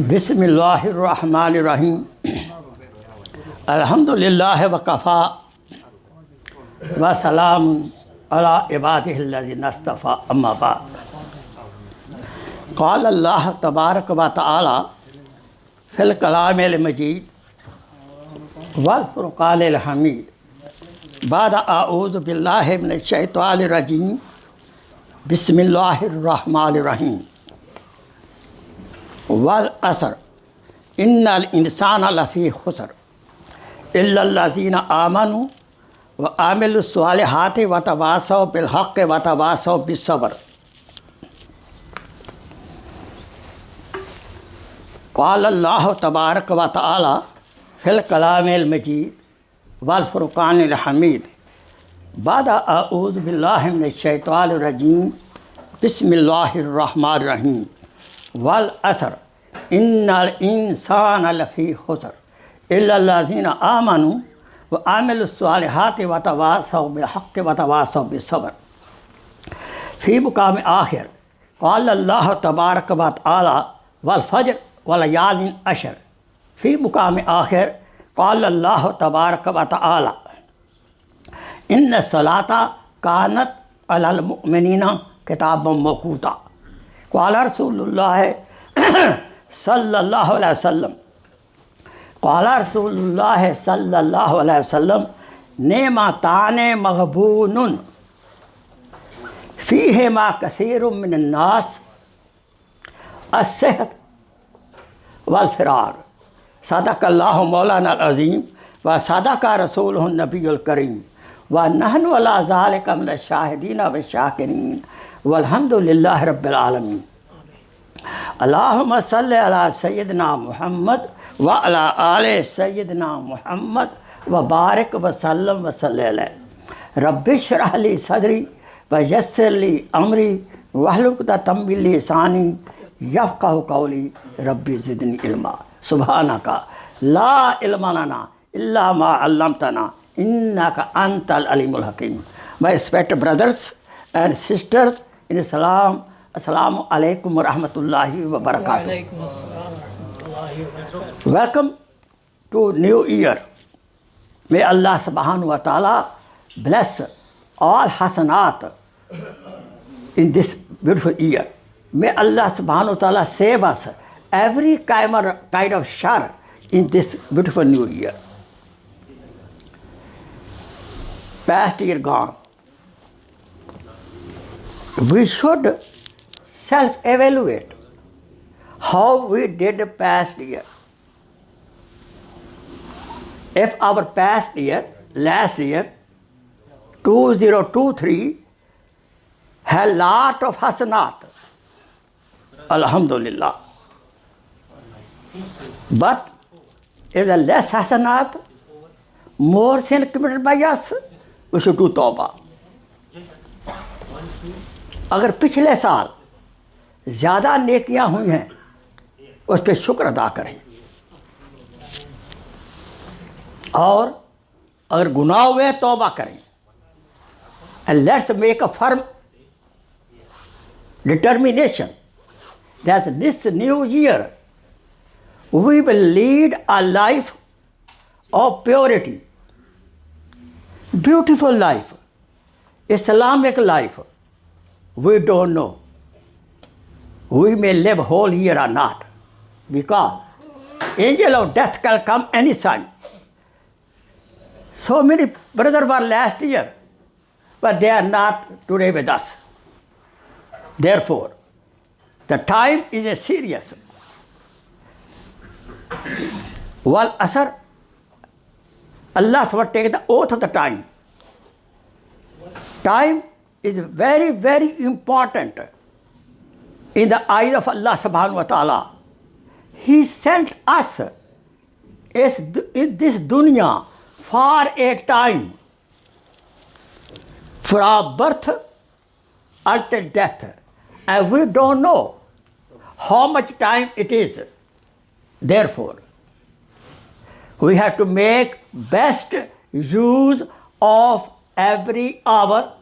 بسم اللہ الرحمن الرحیم الحمدللہ وکفا وسلام علی عبادہ الذین اصطفیٰ اما بعد قال اللہ تبارک و تعالی فی الکلام المجید والفرقان الحمید بعد اعوذ باللہ من الشیطان الرجیم بسم اللہ الرحمن الرحیم والعصر ان الانسان لفی خسر الا الذین آمنوا وعملوا الصالحات وتواصوا بالحق وتواصوا بالصبر قال اللہ تبارک و تعالی فی الکلام المجید والفرقان الحمید بعد اعوذ باللہ من الشیطان الرجیم بسم اللہ الرحمن الرحیم والعصر ان الانسان لفی خسر الا الذین آمنوا وعملوا الصالحات وتواصوا بالحق وتواصوا بالصبر فی مقام آخر قال اللہ تبارک و تعالی والفجر ولیال عشر فی مقام آخر قال اللہ تبارک و تعالی ان الصلاۃ کانت علی المؤمنین کتابا موقوتا قال رسول اللہ صلی اللہ علیہ وسلم قال رسول اللہ صلی اللہ علیہ وسلم نعمتان مغبون فیہما کثیر من الناس الصحت والفرار صدق اللہ مولانا العظیم و صدق رسولہ النبی الکریم ونحن علی ذلک من الشاہدین والشاکرین والحمد للہ رب العالمین اللہم صلی علی سیدنا محمد وعلی آل سیدنا محمد وبارک وسلم وصلی علیہ رب اشرح لی صدری ویسر لی امری واحلل عقدۃ من لسانی یفقہوا قولی رب زدنی علما سبحانک لا علم لنا الا ما علمتنا انک انت العلیم الحکیم. My respected brothers and sisters in Islam, Assalamu alaikum wa rahmatullahi wa barakatuh. Welcome to New Year. May Allah subhanahu wa ta'ala bless all hasanat in this beautiful year. May Allah subhanahu wa ta'ala save us every kind of shar in this beautiful new year. Past year gone. We should self-evaluate how we did the past year. If our past year, last year, 2023, had lot of hasanat, alhamdulillah. But if the less hasanat, more sin committed by us, we should do tawbah. اگر پچھلے سال زیادہ نیکیاں ہوئی ہیں اس پہ شکر ادا کریں اور اگر گناہ ہوئے توبہ کریں. And let's make a firm determination that this new year we will lead a life of purity, beautiful life, Islamic life. We don't know. We may live whole year or not, because angel of death can come any time. So many brothers were last year, but they are not today with us. Therefore, the time is serious. Wal asr, Allah SWT take the oath of the time. Time is very, very important in the eyes of Allah subhanahu wa ta'ala. He sent us in this Duniya for a time, from birth until death. And we don't know how much time it is. Therefore, we have to make best use of every hour,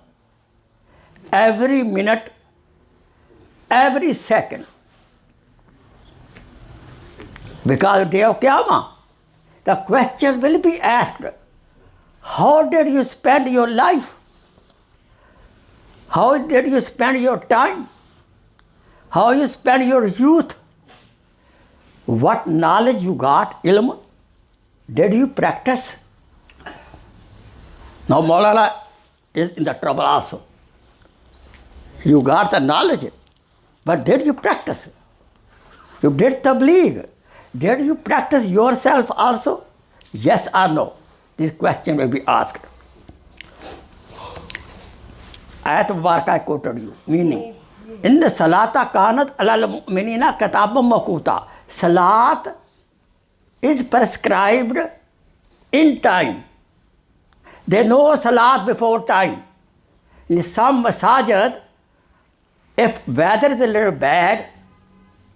every minute, every second. Because day of Qiyamah, the question will be asked, how did you spend your life? How did you spend your time? How you spend your youth? What knowledge you got, ilm? Did you practice? Now Maulana is in the trouble also. You got the knowledge, but did you practice? You did tabligh. Did you practice yourself also? Yes or no? This question will be asked. Ayat Mubarakah I quoted you, meaning, Inna salata kanat alal mu'minina katabam mawquta. Salat is prescribed in time. They know salat before time. In some masajid, if weather is a little bad,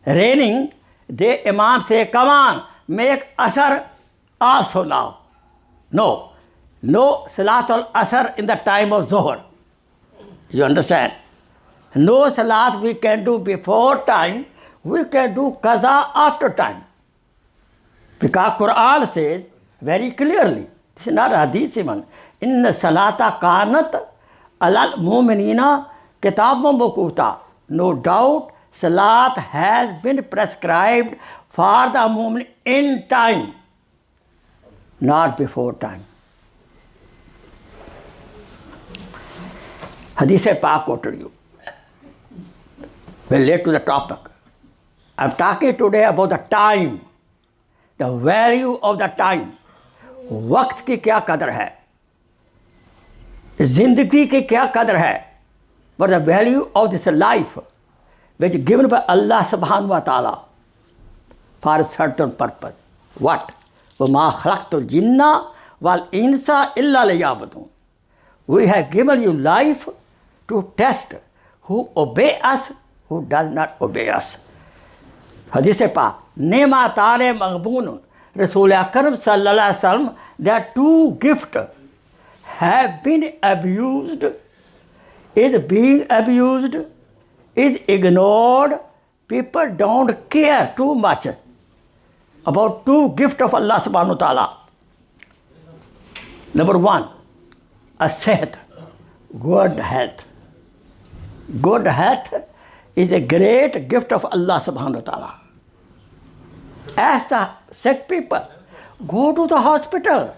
raining, the imam say, come on, make asr also now. No salatul asr in the time of Zohar. You understand? No salat we can do before time, we can do qaza after time. Because Quran says very clearly, this is not a hadith even, Inna salata kanat alal mu'minina kitabun mawquta. No doubt, salat has been prescribed for the mu'min in time, not before time. Hadith Pak quoted you. We'll relate to the topic. I'm talking today about the time, the value of the time. वक्त की क्या कदर है, जिंदगी की क्या कदर है, but the value of this life which is given by Allah subhanahu wa ta'ala for a certain purpose. What? وَمَا خَلَقْتُ الْجِنَّ وَالْإِنسَ إِلَّا لِيَعْبُدُونَ. We have given you life to test who obey us, who does not obey us. Hadith Pa, Nematane Maghbunun. Rasul Akram sallallahu alaihi wasallam, their two gifts have been abused, is being abused, is ignored. People don't care too much about two gifts of Allah subhanahu wa ta'ala. Number one, as-sihat, good health. Good health is a great gift of Allah subhanahu wa ta'ala. As the sick people go to the hospital,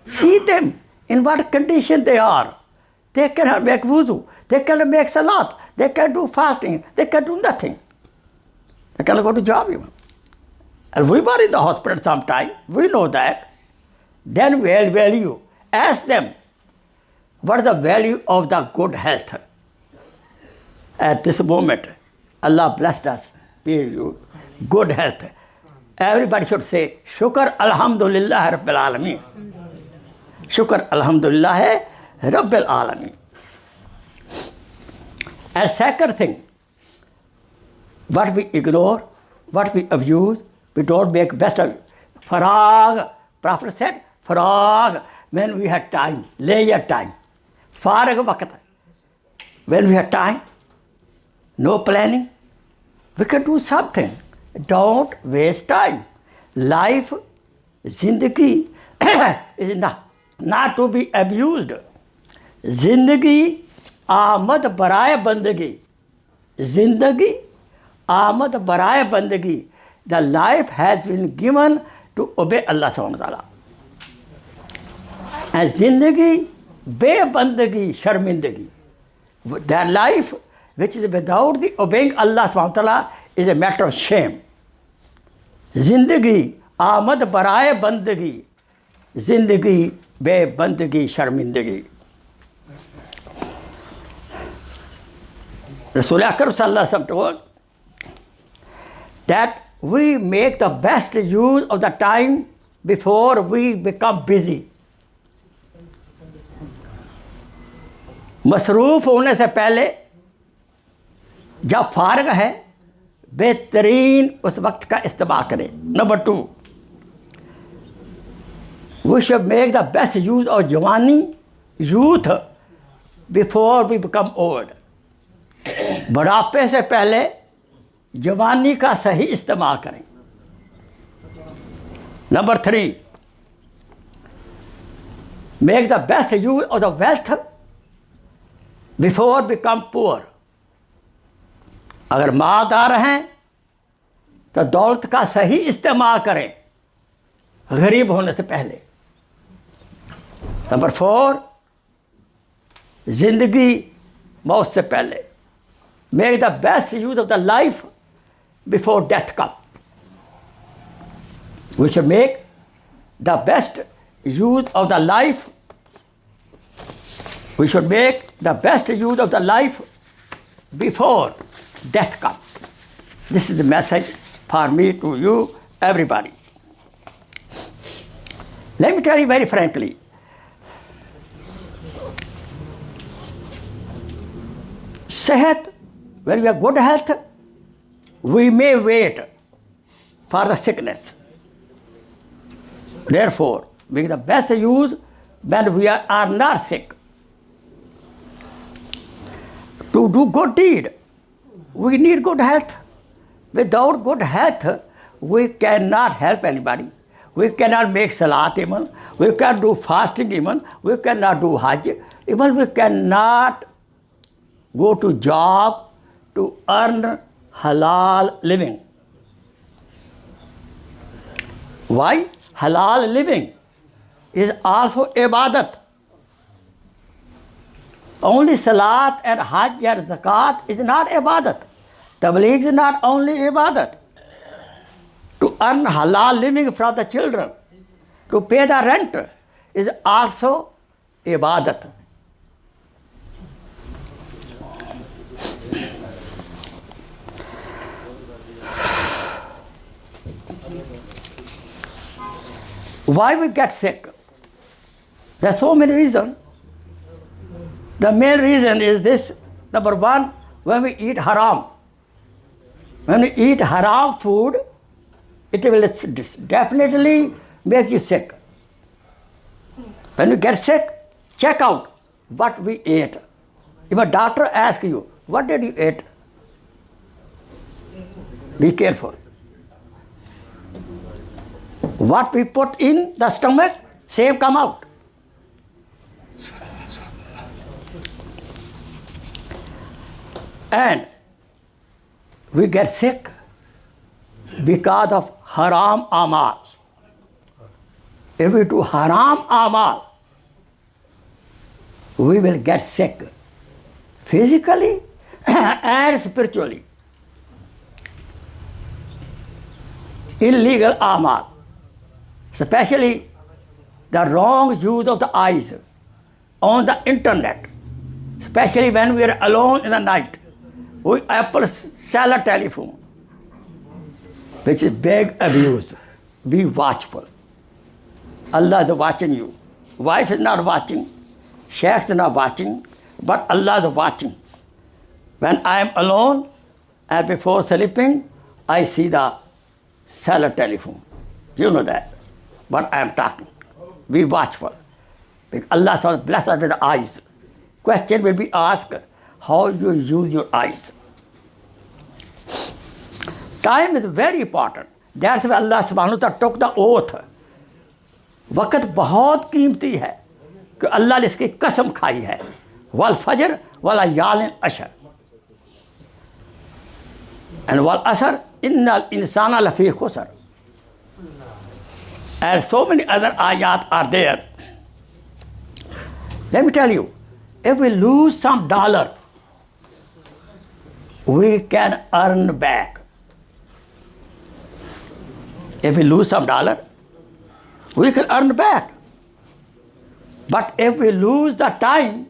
see them in what condition they are. They cannot make wuzu, they cannot make salat, they can do fasting, they can do nothing. They cannot go to job even. And we were in the hospital sometime, we know that. Then we'll value. Ask them, what is the value of the good health? At this moment, Allah blessed us with good health. Everybody should say, Shukr Alhamdulillah Rabbil Alameen. Shukr Alhamdulillah Rabbil Alameen. And second thing, what we ignore, what we abuse, we don't make best of it. Farag, Prophet said, farag, when we had time, leisure time. Farag waqt. When we had time, no planning, we can do something. Don't waste time. Life, zindagi is not to be abused. Zindagi, आमद बराए बंदगी. Zindagi, आमद बराए बंदगी. The life has been given to obey Allah subhanahu wa ta'ala. And zindagi, be-bandagi, sharmindagi. Their life, which is without the obeying Allah subhanahu wa ta'ala, is a matter of shame. Zindagi, आमद बराए बंदगी. Zindagi, be-bandagi, sharmindagi. Rasul Akram sallallahu alaihi wasallam told that we make the best use of the time before we become busy. मसरूफ होने से पहले जब फारग है बेहतरीन उस वक्त का इस्तेमाल करें. Number 2, we should make the best use of जवानी, youth, before we become old. बुढ़ापे से पहले जवानी का सही इस्तेमाल करें. Number 3, make the best use of the wealth before become poor. अगर मालदार हैं तो दौलत का सही इस्तेमाल करें गरीब होने से पहले. नंबर 4, जिंदगी मौत से पहले. Make the best use of the life before death come. We should make the best use of the life. We should make the best use of the life before death comes. This is the message for me to you, everybody. Let me tell you very frankly, sehat, when we have good health, we may wait for the sickness. Therefore, make the best use when we are not sick. To do good deed, we need good health. Without good health, we cannot help anybody. We cannot make salat even. We cannot do fasting even. We cannot do hajj. Even we cannot go to job to earn halal living. Why? Halal living is also ibadat. Only salat and hajj and zakat is not ibadat. Tabligh is not only ibadat. To earn halal living from the children, to pay the rent is also ibadat. Why we get sick? There are so many reasons. The main reason is this. Number 1, when we eat haram. When we eat haram food, it will definitely make you sick. When you get sick, check out what we ate. If a doctor asks you, what did you eat? Be careful. What we put in the stomach, same come out. And we get sick because of haram amal. If we do haram amal, we will get sick physically and spiritually. Illegal amal, especially the wrong use of the eyes on the internet, especially when we are alone in the night. We Apple cellular telephone, which is big abuse. Be watchful. Allah is watching you. Wife is not watching, Sheikh is not watching, but Allah is watching. When I am alone and before sleeping, I see the cellular telephone. You know that. But I am talking. Be watchful. Because Allah bless us with the eyes. Question will be asked, how you use your eyes. Time is very important. That's why Allah subhanahu wa ta'ala took the oath. वक़्त बहुत कीमती है कि अल्लाह ने इसकी कसम खाई है. वल फजर वल यालिन अशर. And wal asr innal insana lafi khusr. And so many other ayat are there. Let me tell you, if we lose some dollar, we can earn back. If we lose some dollar, we can earn back. But if we lose the time,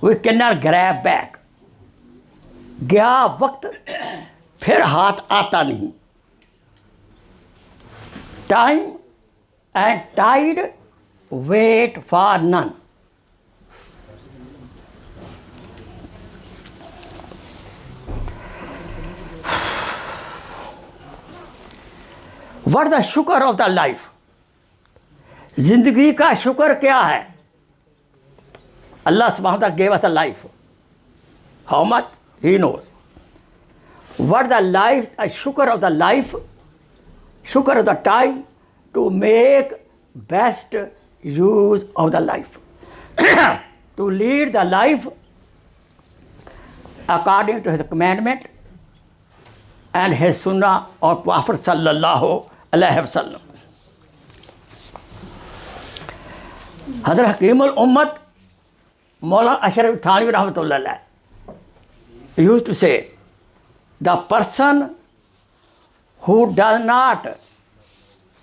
we cannot grab back. गया वक्त फिर हाथ आता नहीं. Time and tide wait for none. What is the shukr of the life? जिंदगी का शुक्र क्या है? Allah subhanahu wa ta'ala gave us a life. How much? He knows. What the life, a shukr of the life, shukr of the time, to make best use of the life. To lead the life according to his commandment and his sunnah of Prophet sallallahu alaihi wasallam. Hazrat Hakim al-Ummat Maulana Ashraf Thanvi rahmatullah alayh used to say, the person who does not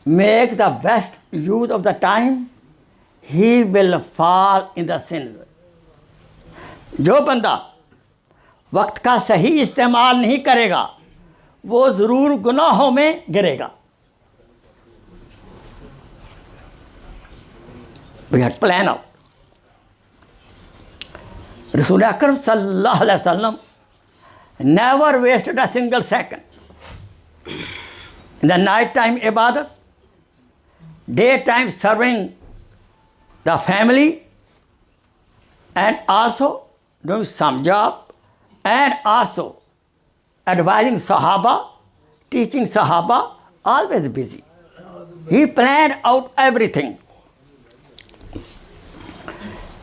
make the best use of the time, he will fall in the sins. जो बंदा वक्त का सही इस्तेमाल नहीं करेगा वो ज़रूर गुनाहों में गिरेगा. We had planned out. Rasul Akram sallallahu alaihi wasallam never wasted a single second. In the night time ibadat, daytime serving the family, and also doing some job, and also advising Sahaba, teaching Sahaba, always busy. He planned out everything.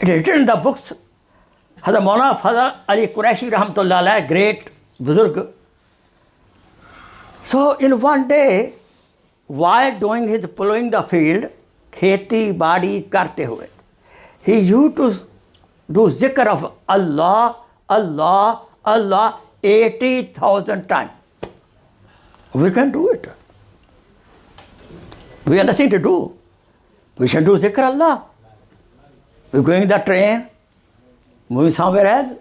It is written in the books. Hazrat Maulana Fazl Ali Quraishi rahmatullah alayh, great Buzurg. So in one day, while doing his plowing the field, kheti badi karte hue, he used to do zikr of Allah, Allah, Allah 80,000 times. We can do it. We have nothing to do. We should do zikr Allah. We're going in the train, moving somewhere else,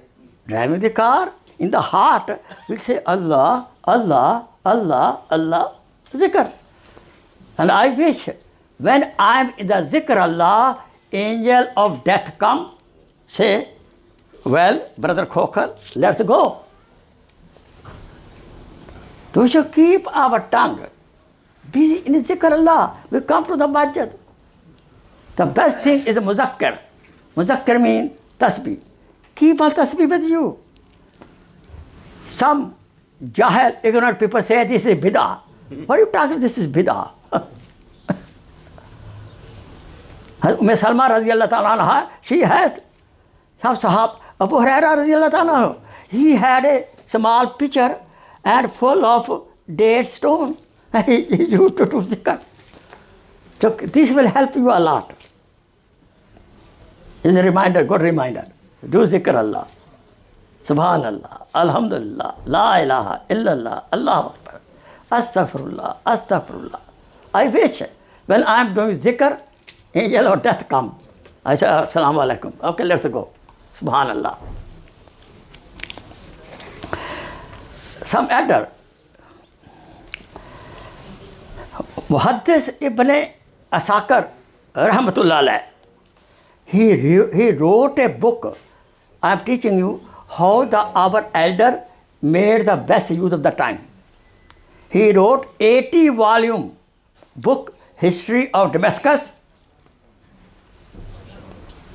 driving the car, in the heart, we say Allah, Allah, Allah, Allah, zikr. And I wish when I'm in the zikr Allah, angel of death come, say, well, brother Khokhar, let's go. So we should keep our tongue busy in zikr Allah. We come to the masjid. The best thing is muzakkar. Muzakkar means tasbih. Keep all tasbih with you. Some jahil, ignorant people say this is bid'ah. What are you talking? This is bid'ah. Umm Salma radiallahu ta'ala anha, she had some sahab. Abu Hurairah radiallahu ta'ala, he had a small pitcher and full of dead stone. He used to do zikr. So this will help you a lot. It's a reminder, good reminder. Do zikr Allah. Subhanallah, Alhamdulillah, La ilaha illallah, Allahu Akbar, Astaghfirullah, Astaghfirullah. I wish when I am doing zikr, angel of death come. I say, Assalamu alaikum. Okay, let's go. Subhanallah. Some elder, Muhaddis Ibn Asakar, rahmatullah alayh, he wrote a book. I am teaching you how our elder made the best use of the time. He wrote 80-volume book, History of Damascus.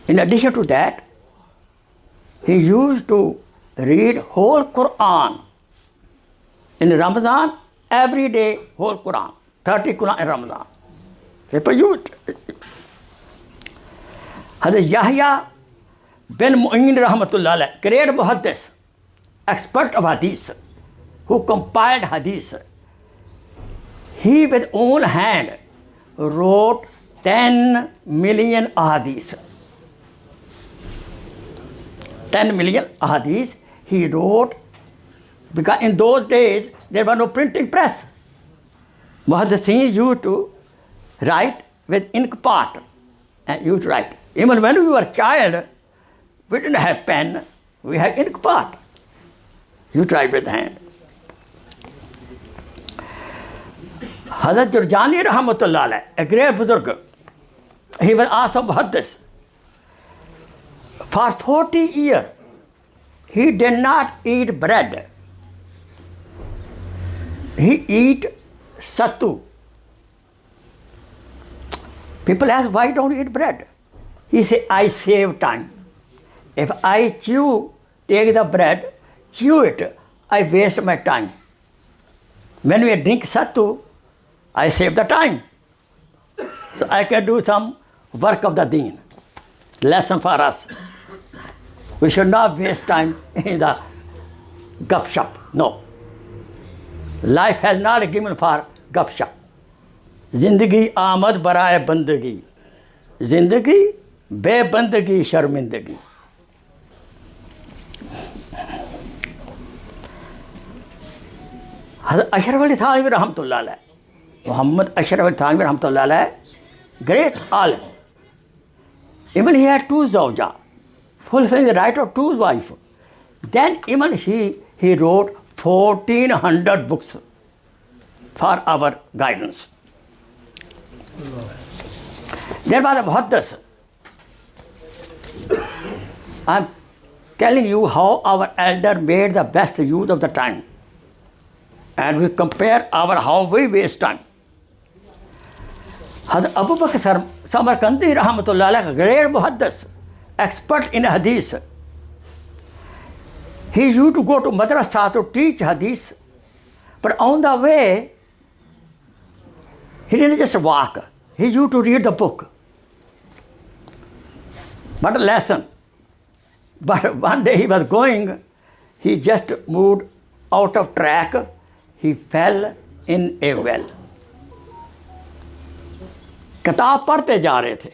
In addition to that, he used to read whole Quran. In Ramadan, every day, whole Quran. 30 Quran in Ramadan. People use it. Hazrat Yahya bin Mu'in rahmatullah alayh, great muhaddis, expert of hadith, who compiled hadith. He with own hand wrote 10 million ahadith. 10 million ahadith he wrote, because in those days there was no printing press. Muhaddisin used to write with ink pot and used to write. Even when we were a child, we didn't have pen, we had ink pot. You write with hand. Hazrat Jurjani rahmatullah alayh, a great Buzurg, he was also muhaddis. For 40 years, he did not eat bread. He eat sattu. People ask, why don't you eat bread? He said, I save time. If I take the bread, chew it, I waste my time. When we drink sattu, I save the time. So I can do some work of the deen. Lesson for us. We should not waste time in the gup shop. No. Life has not given for gup shop. Zindagi आमद बराए बंदगी, जिंदगी बेबंदगी शर्मिंदगी. अशरफ अली थानवी रहमतुल्लाह अलैह, मोहम्मद अशरफ अली थानवी रहमतुल्लाह अलैह, great alim. Even he had 2 zawja, fulfilling the right of 2 wives. Then even he wrote 1400 books for our guidance. There was a muhaddis. I'm telling you how our elder made the best use of the time. And we compare how we waste time. Hazrat Abu Bakr Samarkandi Rahmatullah Alayh, great muhaddis, expert in hadith. He used to go to madrasa to teach hadith, but on the way, he didn't just walk. He used to read the book. But a lesson. But one day he was going, he just moved out of track. He fell in a well. किताब पढ़ते जा रहे थे,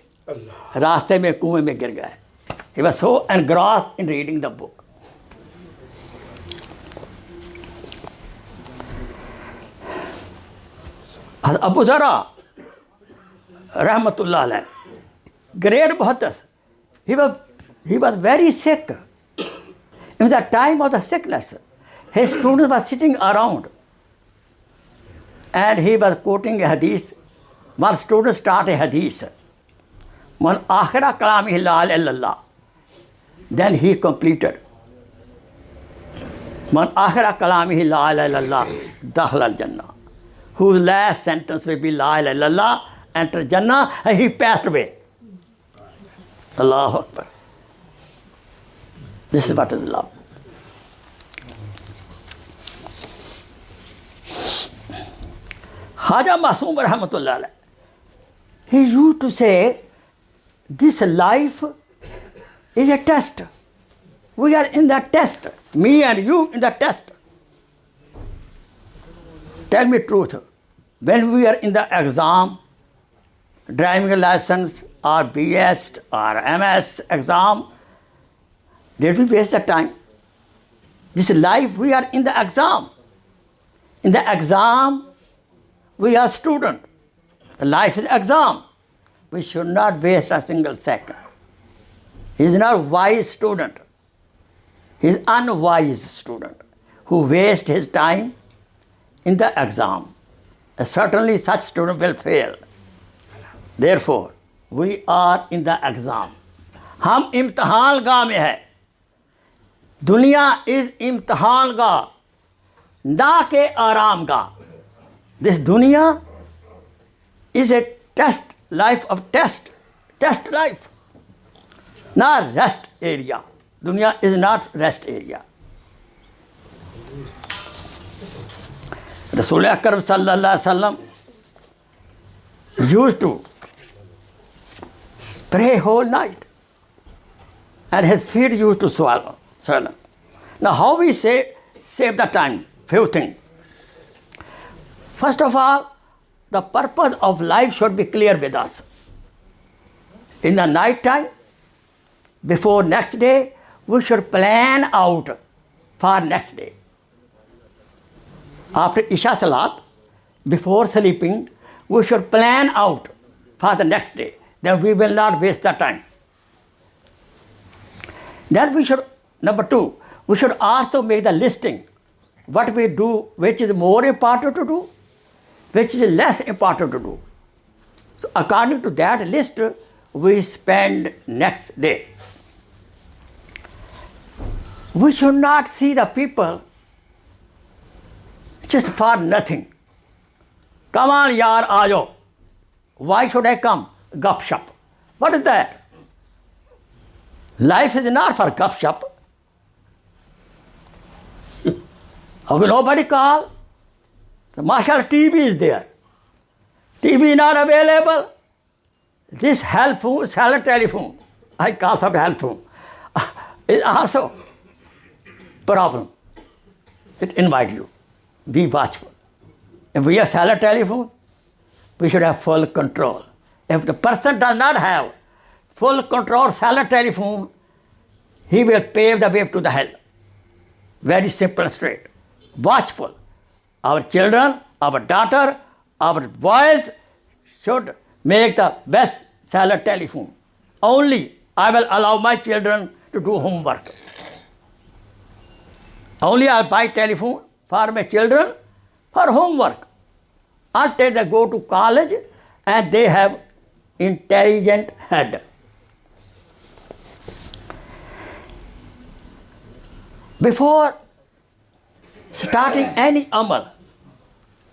रास्ते में कुएं में गिर गए. He was so engrossed in reading the book. Abu Zara Rahmatullah Alayh, great muhaddis. He was very sick. In the time of the sickness, his students were sitting around and he was quoting a hadith. One student started a hadith. Man akhira kalamihi la ilaha illallah. Then he completed. Man akhira kalamihi la ilaha illallah dakhala al-Jannah. Whose last sentence will be la ilaha illallah, enter Jannah, and he passed away. Allahu Akbar. This is what is love. Khaja Masoom Rahmatullah Alayh, he used to say, this life is a test. We are in the test. Me and you in the test. Tell me truth. When we are in the exam, driving license or BS or MS exam, did we waste the time? This life, we are in the exam. In the exam, we are student. The life is exam. We should not waste a single second. He is not a wise student. He is unwise student who wastes his time in the exam. Certainly such student will fail. Therefore, we are in the exam. हम इम्तिहान गाह में है. दुनिया is इम्तिहान गाह, ना के आराम गाह. This dunya is a test, life of test life, not rest area. Dunya is not rest area. Rasul Akram sallallahu alaihi wasallam used to pray whole night, and his feet used to swallow. Now, how we save the time? Few things. First of all, the purpose of life should be clear with us. In the night time, before next day, we should plan out for next day. After Isha Salat, before sleeping, we should plan out for the next day. Then we will not waste the time. Then we should, number 2, we should also make the listing. What we do, which is more important to do, which is less important to do. So according to that list, we spend next day. We should not see the people just for nothing. Come on, yaar, aajo. Why should I come? Gup shop. What is that? Life is not for gup shop. How can nobody call? The Marshall TV is there. TV is not available. This help phone, cellular telephone, I call it help phone, is also problem. It invite you. Be watchful. If we have cellular telephone, we should have full control. If the person does not have full control cellular telephone, he will pave the way to the hell. Very simple and straight. Watchful. Our children, our daughter, our boys should make the best cellular telephone. Only I will allow my children to do homework. Only I'll buy telephone for my children for homework. Until they go to college and they have intelligent head. Before starting any amal,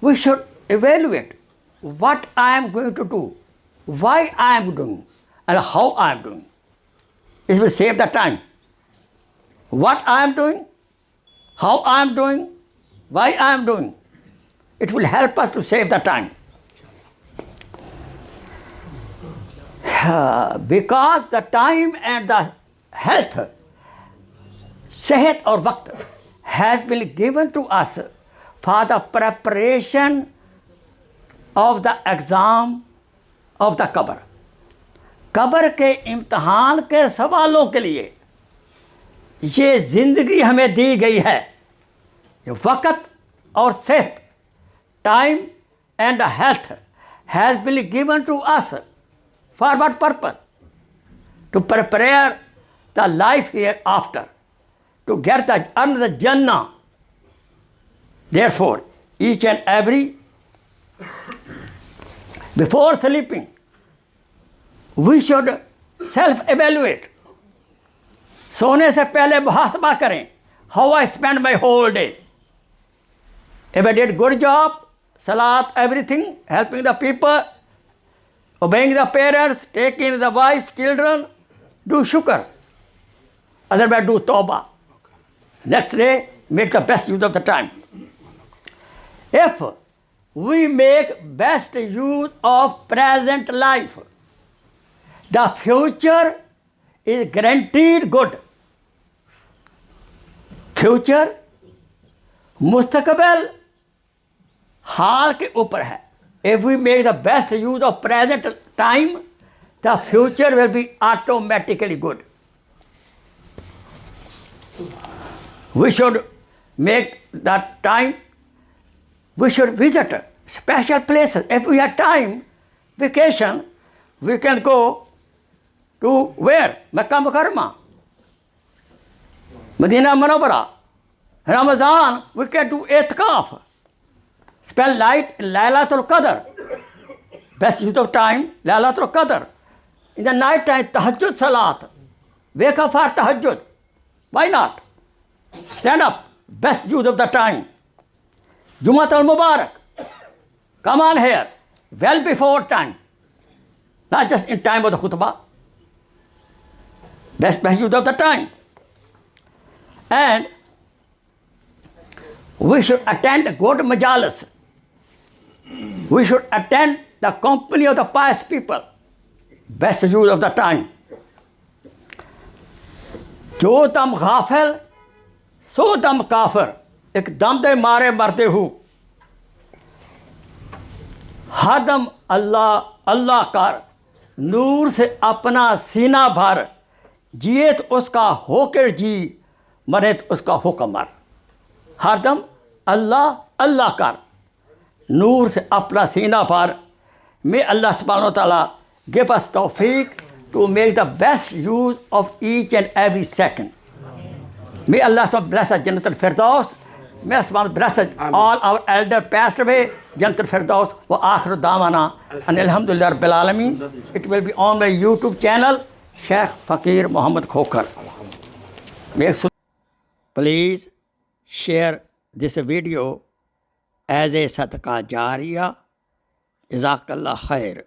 we should evaluate what I am going to do, why I am doing, and how I am doing. It will save the time. What I am doing, how I am doing, why I am doing. It will help us to save the time. Because the time and the health, sehat or waqt, has been given to us for the preparation of the exam of the qabr. कब्र के इम्तहान के सवालों के लिए ये ज़िंदगी हमें दी गई है. ये वक़्त और सेहत, time and the health has been given to us. For what purpose? To prepare the life hereafter, to get the earn the Jannah. Therefore, each and every, before sleeping, we should self-evaluate. सोने से पहले मुहासबा करें. How I spend my whole day. If I did good job, salat, everything, helping the people, obeying the parents, taking the wife, children, do shukr. Otherwise, do tawbah. Next day, make the best use of the time. If we make best use of present life, the future is guaranteed good. Future, mustaqbal, हाल के ऊपर है. If we make the best use of present time, the future will be automatically good. We should make that time, we should visit special places. If we have time, vacation, we can go to where? Makkah Mukarramah, Medina Munawwara. Ramadan, we can do itikaf. Spend night in Laylatul Qadr. Best use of time, Laylatul Qadr. In the night time, tahajjud salat. Wake up for tahajjud. Why not? Stand up. Best use of the time. Jumah al-Mubarak. Come on here. Well before time. Not just in time of the khutbah. Best use of the time. And we should attend good majalis. We should attend the company of the pious people. Best use of the time. जो दम गाफिल सो दम काफिर, एक दम दे मारे मरते हो. हर दम अल्लाह अल्लाह कर, नूर से अपना सीना भर, जिए तो उसका होकर जी, मरे तो उसका हुक्म मर. हर दम अल्लाह अल्लाह कर, नूर से अपना सीना भर. May Allah subhanahu wa ta'ala give us tawfiq to make the best use of each and every second. May Allah subhanahu bless us Jannat al-Firdaus. May Allah subhanahu bless us all our elder passed away, Jannat al-Firdaus. Wa akhiru da'wana and alhamdulillah rabbil alameen. It will be on my YouTube channel, Sheikh Faqir Muhammad Khokhar. Please share this video as a sadaqah jariyah. Jazakallah khair.